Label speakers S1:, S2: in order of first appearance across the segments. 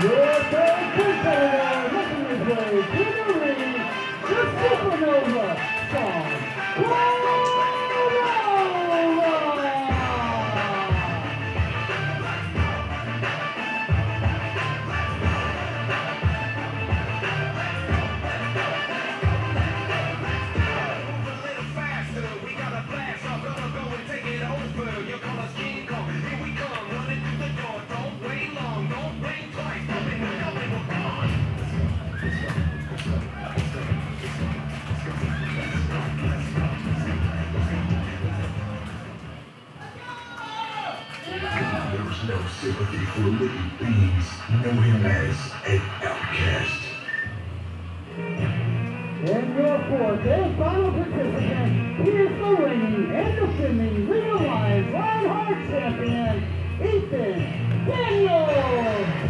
S1: Your third competitor making his way to the ring, the Supernova song.
S2: There's no sympathy for living beings. Know him as an outcast.
S1: And your fourth and final participant, he is the reigning and defending Ring of Lions Lionheart champion, Ethan Daniels.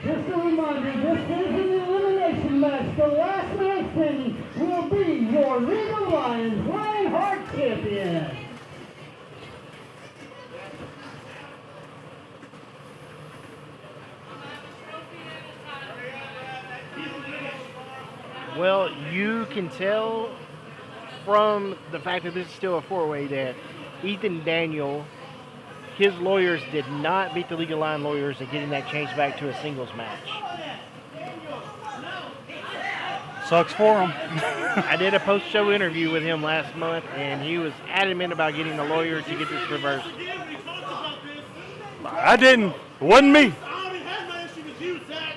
S1: Just a reminder, this is an elimination match. The last man standing will be your Ring of Lions Lionheart champion.
S3: Well, you can tell from the fact that this is still a four-way that Ethan Daniel, his lawyers did not beat the League of Lion lawyers in getting that changed back to a singles match.
S4: Sucks for him.
S3: I did a post-show interview with him last month, and he was adamant about getting the lawyer to get this reversed.
S4: I didn't. It wasn't me.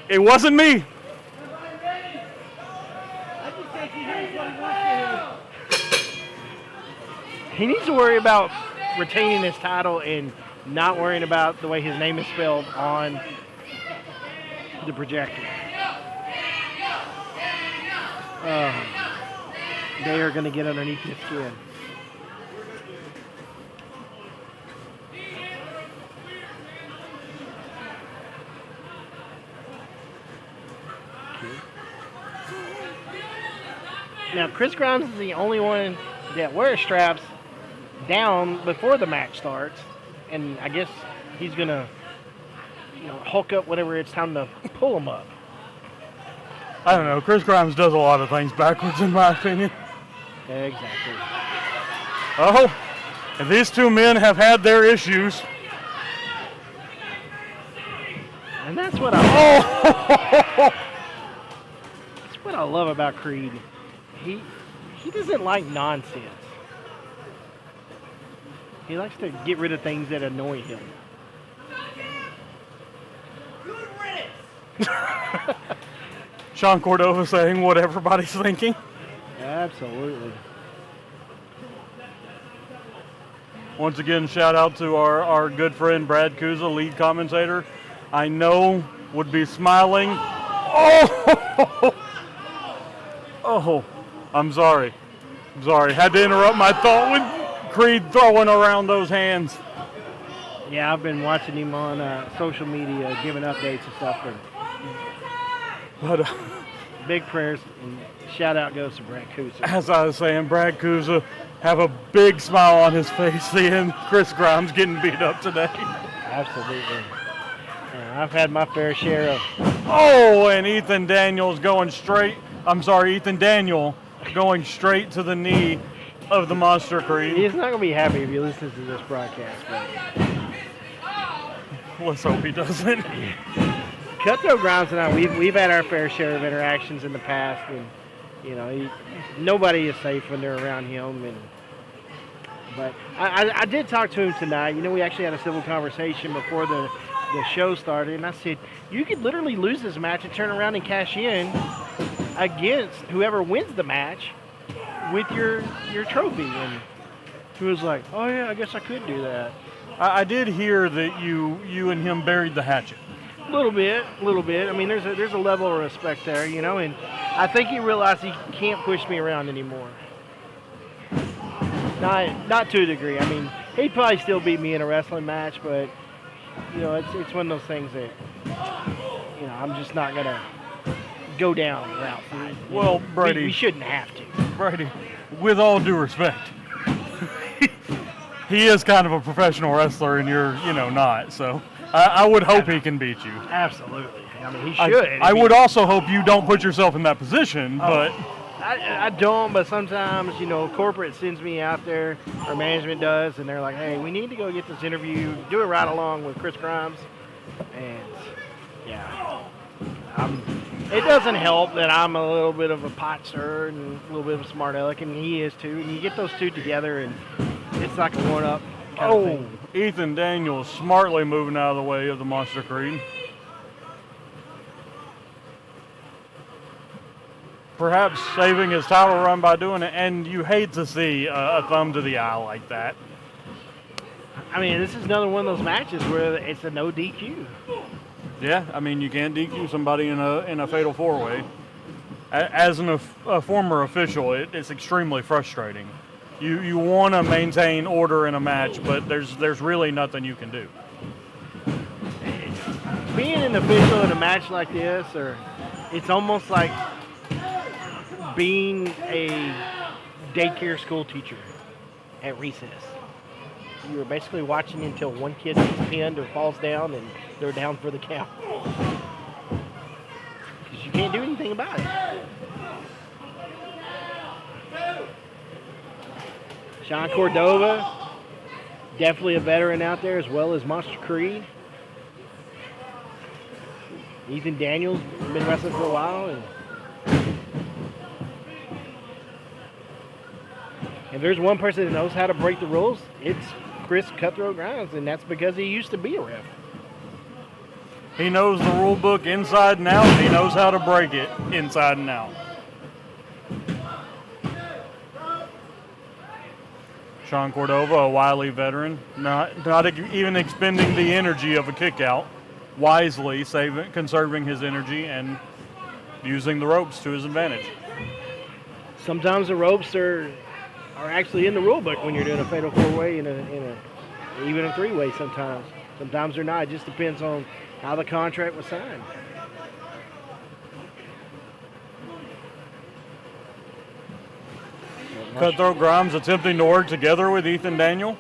S4: It wasn't me.
S3: He needs to worry about retaining his title and not worrying about the way his name is spelled on the projector. They are going to get underneath his skin. Now, Chris Grimes is the only one that wears straps down before the match starts, and I guess he's going to, hulk up whenever it's time to pull him up.
S4: I don't know. Chris Grimes does a lot of things backwards, in my opinion.
S3: Exactly.
S4: Oh, and these two men have had their issues.
S3: And that's what that's what I love about Creed. He doesn't like nonsense. He likes to get rid of things that annoy him.
S4: Sean Cordova saying what everybody's thinking.
S3: Absolutely.
S4: Once again, shout out to our good friend Brad Kuza, lead commentator. I know would be smiling. Oh! Oh, I'm sorry. Had to interrupt my thought with Creed throwing around those hands.
S3: Yeah, I've been watching him on social media, giving updates and stuff.
S4: But
S3: big prayers and shout out goes to Brad Kuza.
S4: As I was saying, Brad Kuza have a big smile on his face seeing Chris Grimes getting beat up today.
S3: Absolutely. I've had my fair share of.
S4: Oh, and Ethan Daniel going straight to the knee of the Monster Creed.
S3: He's not going to be happy if he listens to this broadcast. But
S4: let's hope he doesn't.
S3: Cutthroat Grimes and I, we've had our fair share of interactions in the past, and nobody is safe when they're around him. But I did talk to him tonight. We actually had a civil conversation before the show started, and I said, you could literally lose this match and turn around and cash in against whoever wins the match with your trophy. And he was like, oh yeah, I guess I could do that.
S4: I did hear that you and him buried the hatchet.
S3: A little bit. I mean, there's a level of respect there, and I think he realized he can't push me around anymore. Not to a degree. I mean, he'd probably still beat me in a wrestling match, but it's one of those things that I'm just not gonna go down route.
S4: Well, Brady,
S3: we shouldn't have to.
S4: Brady, with all due respect, he is kind of a professional wrestler, and you're not. So I would hope he can beat you.
S3: Absolutely. I mean, he should.
S4: I would also hope you don't put yourself in that position, but.
S3: I don't, but sometimes, corporate sends me out there, or management does, and they're like, hey, we need to go get this interview, do it right along with Chris Grimes. And, yeah, it doesn't help that I'm a little bit of a pot stirrer and a little bit of a smart aleck, and he is too. And you get those two together, and it's like a one-up kind of thing.
S4: Ethan Daniels smartly moving out of the way of the Monster Creed. Perhaps saving his title run by doing it, and you hate to see a thumb to the eye like that.
S3: I mean, this is another one of those matches where it's a no DQ.
S4: Yeah, I mean, you can't DQ somebody in a fatal four-way. As a former official, it's extremely frustrating. You want to maintain order in a match, but there's really nothing you can do.
S3: Being an official in a match like this, it's almost like being a daycare school teacher at recess. You were basically watching until one kid gets pinned or falls down and they're down for the count. Because you can't do anything about it. Sean Cordova, definitely a veteran out there, as well as Monster Creed. Ethan Daniels, been wrestling for a while, and if there's one person that knows how to break the rules, it's Chris Cutthroat Grimes, and that's because he used to be a ref.
S4: He knows the rule book inside and out, and he knows how to break it inside and out. Sean Cordova, a wily veteran, not even expending the energy of a kick out, wisely conserving his energy and using the ropes to his advantage.
S3: Sometimes the ropes are actually in the rule book when you're doing a fatal four-way even a three-way sometimes. Sometimes they're not. It just depends on how the contract was signed.
S4: Cutthroat Grimes attempting to work together with Ethan Daniel.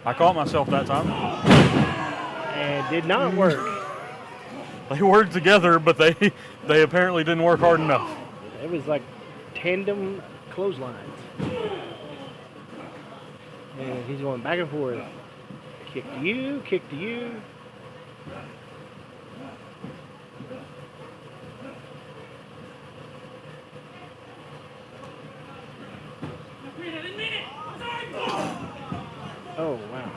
S4: I caught myself that time.
S3: And did not work.
S4: They worked together, but they apparently didn't work hard enough.
S3: It was like tandem clotheslines. And he's going back and forth. Kick to you, kick to you. Oh, wow.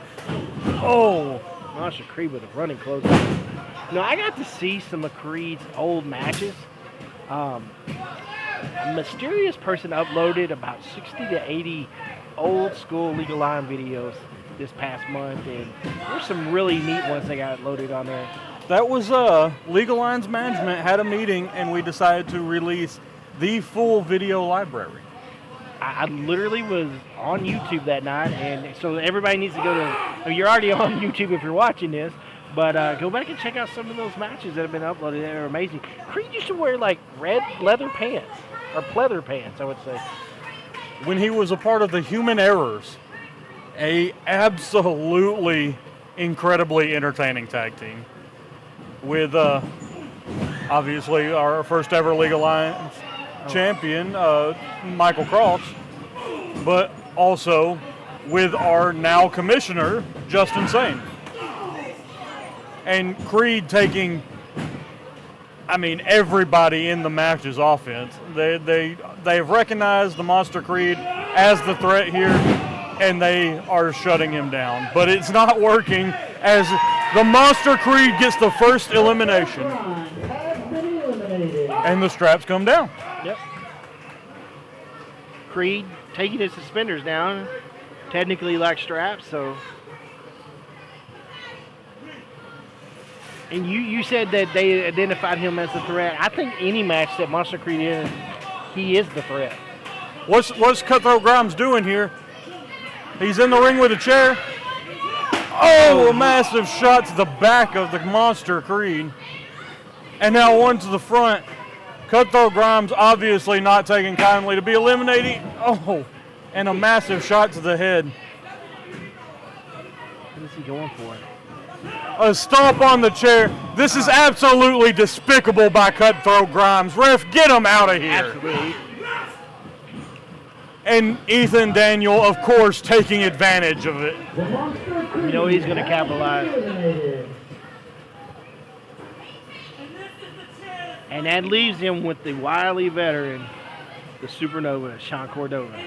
S3: Oh, Monster Creed with a running clothesline. I got to see some of Creed's old matches. A mysterious person uploaded about 60 to 80 old school League of Line videos this past month, and there's some really neat ones that got loaded on there.
S4: That was League of Line's management had a meeting, and we decided to release the full video library.
S3: I literally was on YouTube that night, and so everybody needs to go to. You're already on YouTube if you're watching this, but go back and check out some of those matches that have been uploaded. They're amazing. Creed used to wear like red leather pants, or pleather pants, I would say.
S4: When he was a part of the Human Errors, a absolutely incredibly entertaining tag team with obviously our first ever League of Lions champion, Michael Cross, but also with our now commissioner, Justin Sane. and Creed taking, I mean, everybody in the match's offense. They've recognized the Monster Creed as the threat here, and they are shutting him down. But it's not working as the Monster Creed gets the first elimination. And the straps come down.
S3: Yep. Creed taking his suspenders down. Technically like straps, so. And you said that they identified him as the threat. I think any match that Monster Creed is, he is the threat.
S4: What's Cutthroat Grimes doing here? He's in the ring with a chair. Oh, a massive shot to the back of the Monster Creed. And now one to the front. Cutthroat Grimes obviously not taking kindly to be eliminating. Oh, and a massive shot to the head.
S3: What is he going for?
S4: A stomp on the chair. This is absolutely despicable by Cutthroat Grimes. Ref, get him out of here.
S3: Absolutely.
S4: And Ethan Daniel, of course, taking advantage of it.
S3: You know he's going to capitalize. And that leaves him with the wily veteran, the Supernova, Sean Cordova.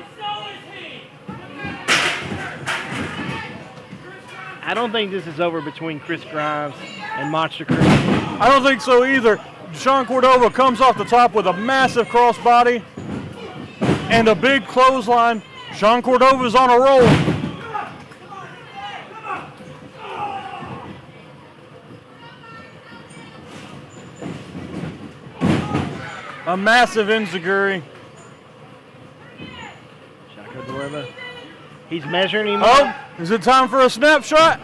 S3: I don't think this is over between Chris Grimes and Monster Creed.
S4: I don't think so either. Sean Cordova comes off the top with a massive crossbody and a big clothesline. Sean Cordova's on a roll. A massive enziguri.
S3: Sean Cordova. He's measuring him
S4: Oh,
S3: up.
S4: is it time for a snapshot?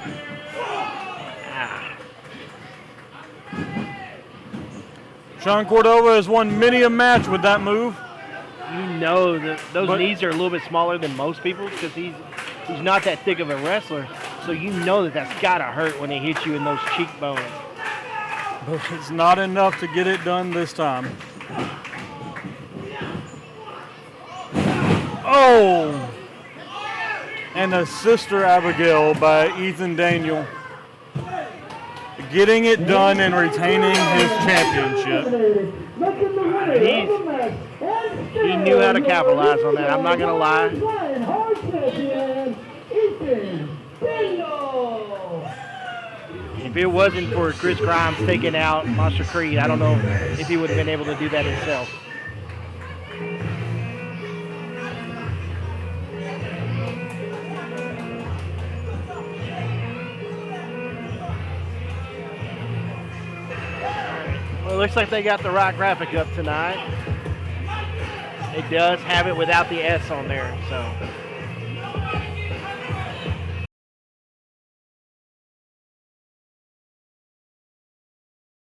S4: Sean Cordova has won many a match with that move.
S3: You know that those knees are a little bit smaller than most people's because he's not that thick of a wrestler. So you know that that's got to hurt when they hit you in those cheekbones.
S4: But it's not enough to get it done this time. Oh! And a Sister Abigail by Ethan Daniel. Getting it done and retaining his championship.
S3: He knew how to capitalize on that. I'm not going to lie. If it wasn't for Chris Grimes taking out Monster Creed, I don't know if he would have been able to do that himself. Well, it looks like they got the right graphic up tonight. It does have it without the S on there, so